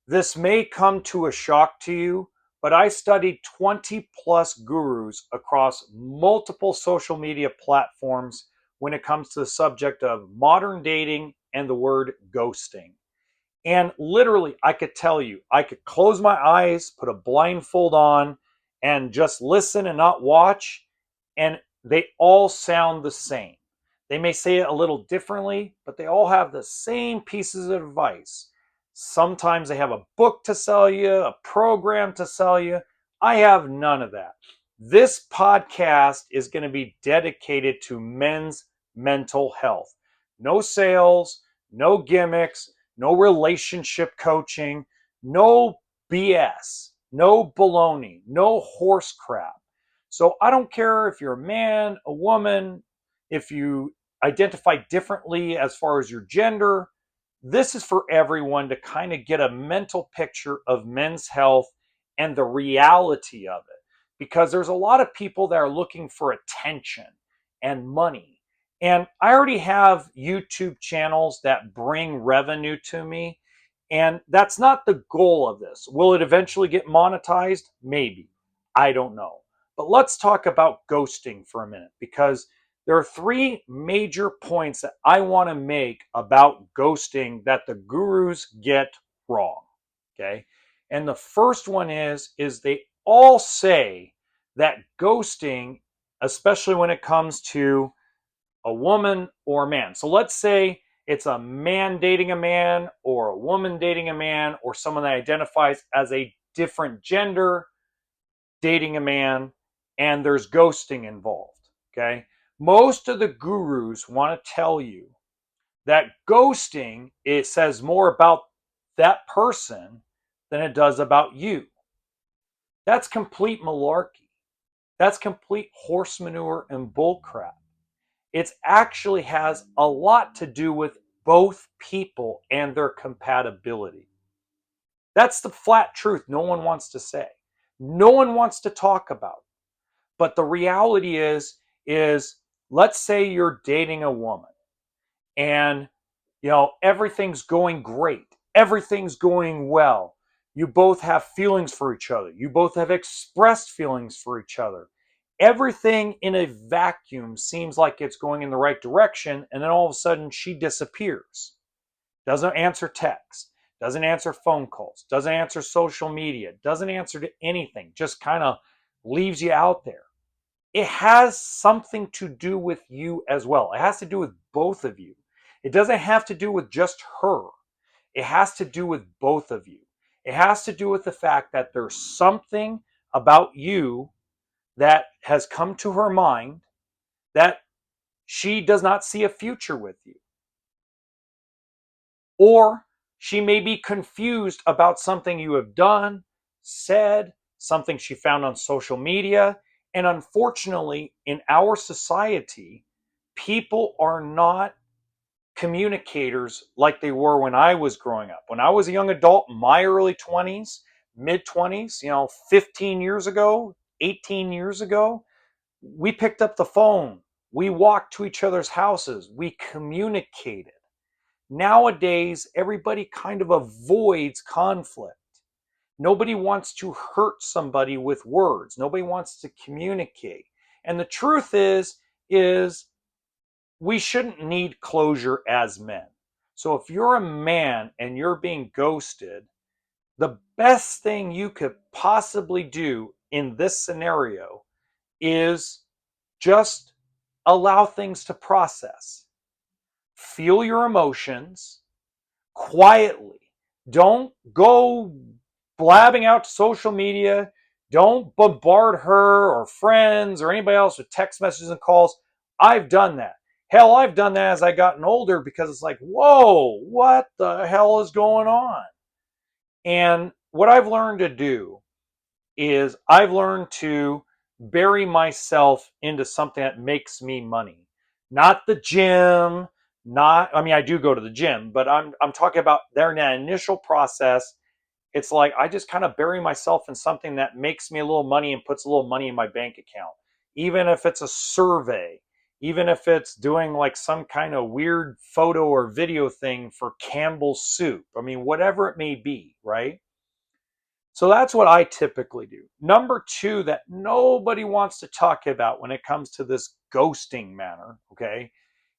This may come to a shock to you, but I studied 20 plus gurus across multiple social media platforms when it comes to the subject of modern dating and the word ghosting. And literally, I could tell you, I could close my eyes, put a blindfold on, and just listen and not watch, and they all sound the same. They may say it a little differently, but they all have the same pieces of advice. Sometimes they have a book to sell you, a program to sell you. I have none of that. This podcast is going to be dedicated to men's mental health. No sales, no gimmicks, no relationship coaching, no BS, no baloney, no horse crap. So I don't care if you're a man, a woman, if you identify differently as far as your gender. This is for everyone to kind of get a mental picture of men's health and the reality of it. Because there's a lot of people that are looking for attention and money. And I already have YouTube channels that bring revenue to me. And that's not the goal of this. Will it eventually get monetized? Maybe. I don't know. But let's talk about ghosting for a minute, because there are three major points that I want to make about ghosting that the gurus get wrong. Okay. And the first one is they all say that ghosting, especially when it comes to a woman or a man. So let's say it's a man dating a man, or a woman dating a man, or someone that identifies as a different gender dating a man, and there's ghosting involved. Okay. Most of the gurus want to tell you that ghosting, it says more about that person than it does about you. That's complete malarkey. That's complete horse manure and bullcrap. It actually has a lot to do with both people and their compatibility. That's the flat truth no one wants to say. No one wants to talk about. But the reality is let's say you're dating a woman, and everything's going great. Everything's going well. You both have feelings for each other. You both have expressed feelings for each other. Everything in a vacuum seems like it's going in the right direction, and then all of a sudden she disappears. Doesn't answer text, doesn't answer phone calls, doesn't answer social media, doesn't answer to anything, just kind of leaves you out there. It has something to do with you as well. It has to do with both of you. It doesn't have to do with just her. It has to do with both of you. It has to do with the fact that there's something about you that has come to her mind that she does not see a future with you. Or she may be confused about something you have done, said, something she found on social media. And unfortunately, in our society, people are not communicators like they were when I was growing up. When I was a young adult, my early 20s, mid 20s, 15 years ago, 18 years ago, we picked up the phone. We walked to each other's houses. We communicated. Nowadays, everybody kind of avoids conflict. Nobody wants to hurt somebody with words. Nobody wants to communicate. And the truth is we shouldn't need closure as men. So if you're a man and you're being ghosted, the best thing you could possibly do in this scenario is just allow things to process. Feel your emotions quietly. Don't go blabbing out to social media. Don't bombard her or friends or anybody else with text messages and calls. I've done that. Hell, I've done that as I gotten older, because it's like, whoa, what the hell is going on? And what I've learned to do is I've learned to bury myself into something that makes me money. Not the gym, I do go to the gym, but I'm talking about there in that initial process. It's like I just kind of bury myself in something that makes me a little money and puts a little money in my bank account. Even if it's a survey, even if it's doing like some kind of weird photo or video thing for Campbell's soup. I mean, whatever it may be, right? So that's what I typically do. Number two, that nobody wants to talk about when it comes to this ghosting manner, okay,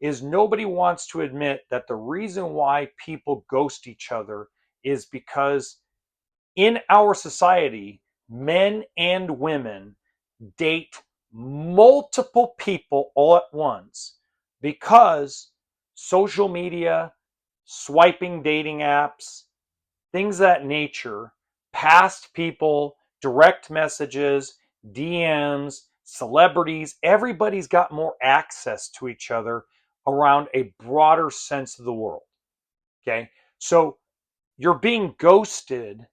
is nobody wants to admit that the reason why people ghost each other is because in our society, men and women date multiple people all at once because social media, swiping dating apps, things of that nature, past people, direct messages, DMs, celebrities, everybody's got more access to each other around a broader sense of the world. Okay. So you're being ghosted,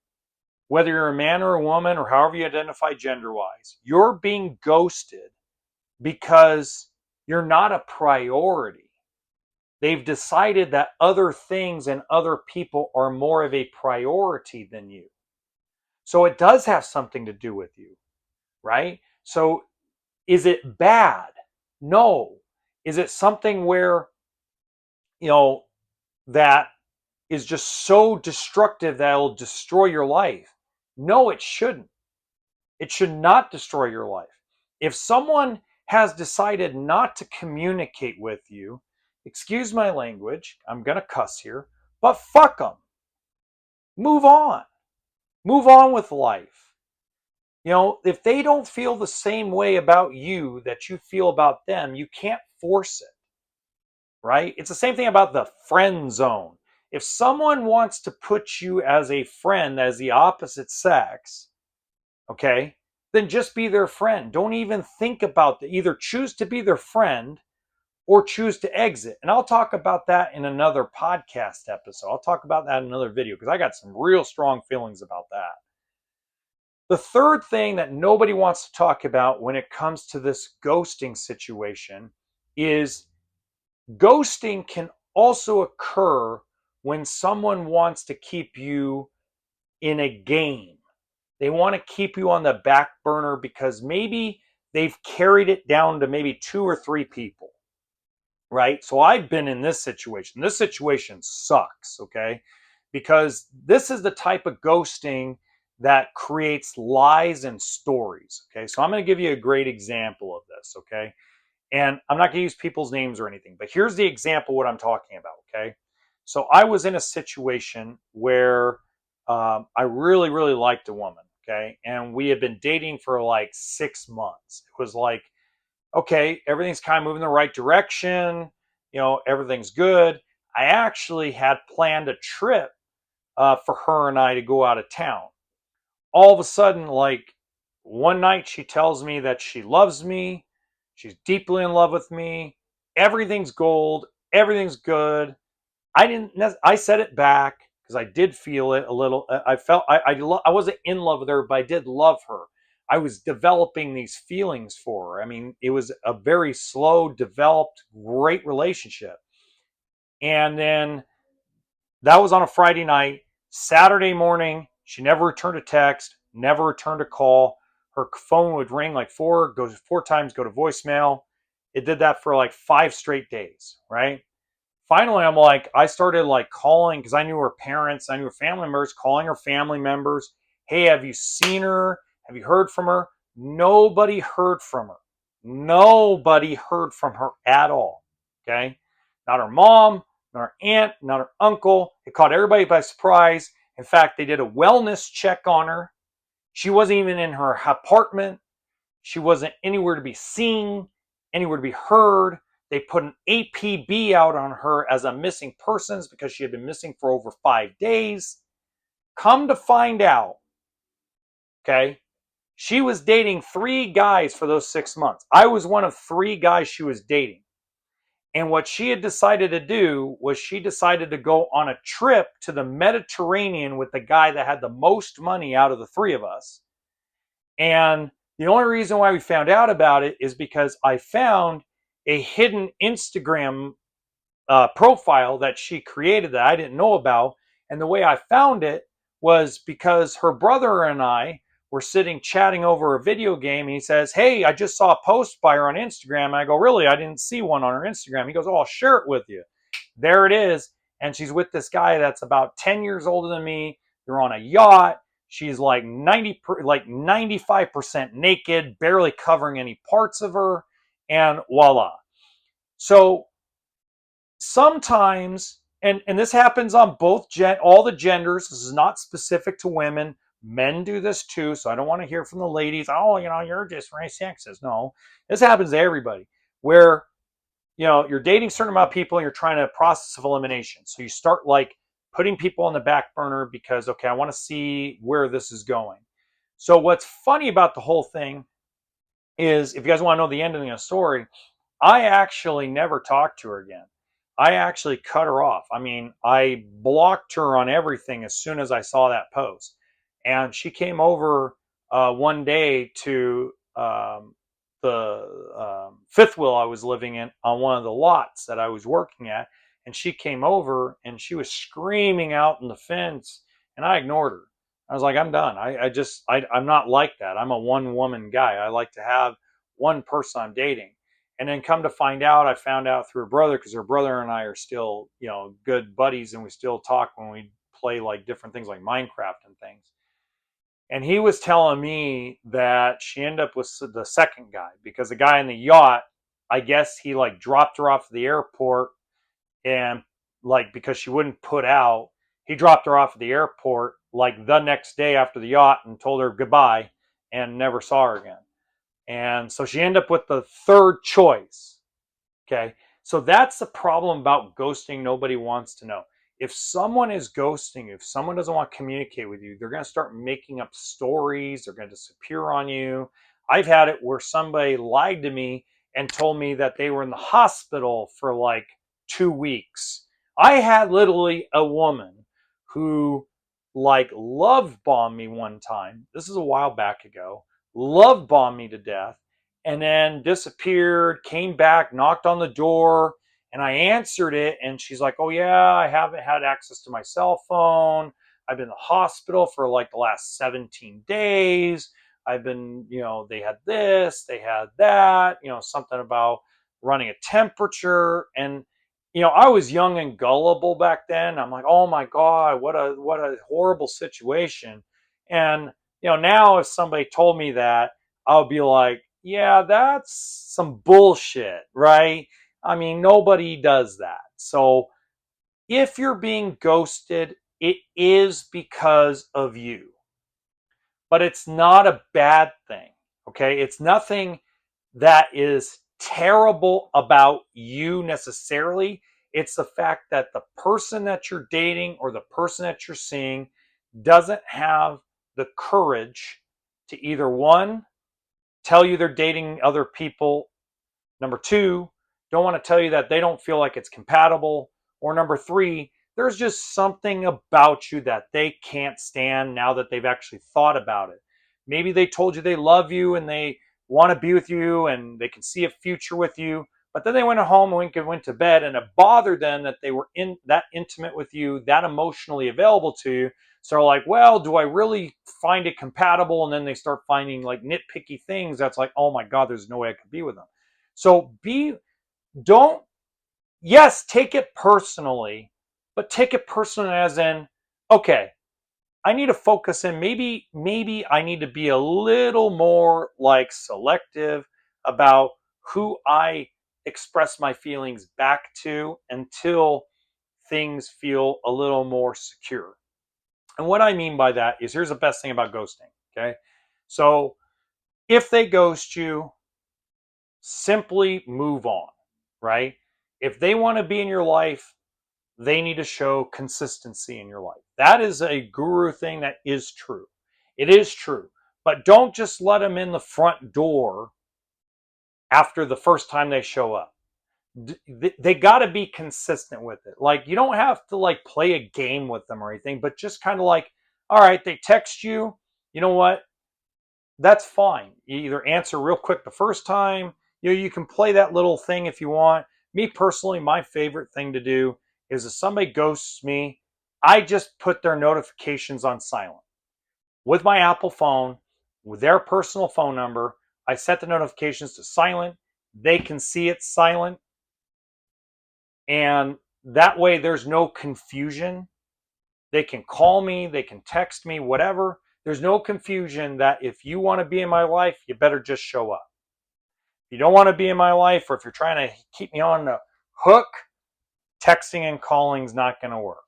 whether you're a man or a woman or however you identify gender wise, you're being ghosted because you're not a priority. They've decided that other things and other people are more of a priority than you. So it does have something to do with you, right? So is it bad? No. Is it something where, you know, that is just so destructive that it'll destroy your life? No, it shouldn't. It should not destroy your life. If someone has decided not to communicate with you, excuse my language, I'm going to cuss here, but fuck them. Move on. Move on with life. You know, if they don't feel the same way about you that you feel about them, you can't force it, right? It's the same thing about the friend zone. If someone wants to put you as a friend, as the opposite sex, okay, then just be their friend. Don't even think about the, either choose to be their friend or choose to exit. And I'll talk about that in another podcast episode. I'll talk about that in another video because I got some real strong feelings about that. The third thing that nobody wants to talk about when it comes to this ghosting situation is ghosting can also occur when someone wants to keep you in a game. They want to keep you on the back burner because maybe they've carried it down to maybe 2 or 3 people, right? So I've been in this situation. This situation sucks, okay? Because this is the type of ghosting that creates lies and stories, okay? So I'm going to give you a great example of this, okay? And I'm not going to use people's names or anything, but here's the example what I'm talking about, okay? So I was in a situation where I really, really liked a woman, okay? And we had been dating for like 6 months. It was like, okay, everything's kind of moving in the right direction. You know, everything's good. I actually had planned a trip for her and I to go out of town. All of a sudden, like one night, she tells me that she loves me. She's deeply in love with me. Everything's gold. Everything's good. I didn't. I said it back because I did feel it a little. I felt I wasn't in love with her, but I did love her. I was developing these feelings for her. I mean, it was a very slow, developed, great relationship. And then that was on a Friday night. Saturday morning, she never returned a text, never returned a call. Her phone would ring like 4 times, go to voicemail. It did that for like 5 straight days, right? Finally, I'm like, I started like calling because I knew her parents, I knew her family members, calling her family members. Hey, have you seen her? Have you heard from her? Nobody heard from her. Nobody heard from her at all. Okay. Not her mom, not her aunt, not her uncle. It caught everybody by surprise. In fact, they did a wellness check on her. She wasn't even in her apartment. She wasn't anywhere to be seen, anywhere to be heard. They put an APB out on her as a missing persons because she had been missing for over 5 days. Come to find out, okay, she was dating 3 guys for those 6 months. I was one of 3 guys she was dating. And what she had decided to do was she decided to go on a trip to the Mediterranean with the guy that had the most money out of the 3 of us. And the only reason why we found out about it is because I found a hidden Instagram profile that she created that I didn't know about. And the way I found it was because her brother and I we're sitting chatting over a video game, and he says, hey, I just saw a post by her on Instagram. And I go, really? I didn't see one on her Instagram. He goes, oh, I'll share it with you. There it is. And she's with this guy that's about 10 years older than me. They're on a yacht. She's like 95% naked, barely covering any parts of her, and voila. So sometimes, and this happens on all the genders. This is not specific to women. Men do this too, so I don't want to hear from the ladies, oh, you're just very sexist. No, this happens to everybody, where you're dating a certain amount of people and you're trying to process of elimination. So you start like putting people on the back burner because, okay, I want to see where this is going. So what's funny about the whole thing is, if you guys want to know the ending of the story, I actually never talked to her again. I actually cut her off. I mean, I blocked her on everything as soon as I saw that post. And she came over one day to the fifth wheel I was living in on one of the lots that I was working at. And she came over and she was screaming out in the fence, and I ignored her. I was like, I'm done. I'm not like that. I'm a one woman guy. I like to have one person I'm dating. And then come to find out, I found out through her brother, because her brother and I are still, good buddies, and we still talk when we play like different things like Minecraft and things. And he was telling me that she ended up with the second guy, because the guy in the yacht, I guess he like dropped her off at the airport, and like, because she wouldn't put out, he dropped her off at the airport like the next day after the yacht and told her goodbye and never saw her again. And so she ended up with the third choice. Okay. So that's the problem about ghosting. Nobody wants to know. If someone is ghosting, if someone doesn't want to communicate with you, they're going to start making up stories. They're going to disappear on you. I've had it where somebody lied to me and told me that they were in the hospital for like 2 weeks. I had literally a woman who like love bombed me one time. This is a while back ago. Love bombed me to death, and then disappeared, came back, knocked on the door, and I answered it, and she's like, oh yeah, I haven't had access to my cell phone. I've been in the hospital for like the last 17 days. I've been, they had this, they had that, something about running a temperature. And, I was young and gullible back then. I'm like, oh my God, what a horrible situation. And, now if somebody told me that, I'll be like, yeah, that's some bullshit, right? I mean, nobody does that. So if you're being ghosted, it is because of you. But it's not a bad thing, okay? It's nothing that is terrible about you necessarily. It's the fact that the person that you're dating or the person that you're seeing doesn't have the courage to either, one, tell you they're dating other people, number two, don't want to tell you that they don't feel like it's compatible, or number three, there's just something about you that they can't stand now that they've actually thought about it. Maybe they told you they love you and they want to be with you and they can see a future with you, but then they went home and went to bed, and it bothered them that they were that intimate with you, that emotionally available to you. So they're like, well, do I really find it compatible? And then they start finding like nitpicky things that's like, oh my God, there's no way I could be with them. So don't, yes, take it personally, but take it personally as in, okay, I need to focus in. Maybe I need to be a little more like selective about who I express my feelings back to until things feel a little more secure. And what I mean by that is, here's the best thing about ghosting. Okay. So if they ghost you, simply move on, right? If they want to be in your life, they need to show consistency in your life. That is a guru thing that is true. It is true. But don't just let them in the front door after the first time they show up. They got to be consistent with it. Like, you don't have to like play a game with them or anything, but just kind of like, all right, they text you, you know what? That's fine. You either answer real quick the first time, you can play that little thing if you want. Me personally, my favorite thing to do is if somebody ghosts me, I just put their notifications on silent with my Apple phone. with their personal phone number. I set the notifications to silent. They can see it's silent. And that way there's no confusion. They can call me, they can text me, whatever. There's no confusion that if you want to be in my life, you better just show up. If you don't want to be in my life, or if you're trying to keep me on the hook, texting and calling is not going to work.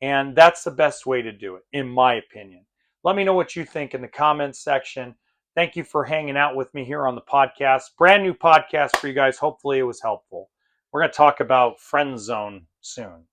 And that's the best way to do it, in my opinion. Let me know what you think in the comments section. Thank you for hanging out with me here on the podcast. Brand new podcast for you guys. Hopefully it was helpful. We're going to talk about friend zone soon.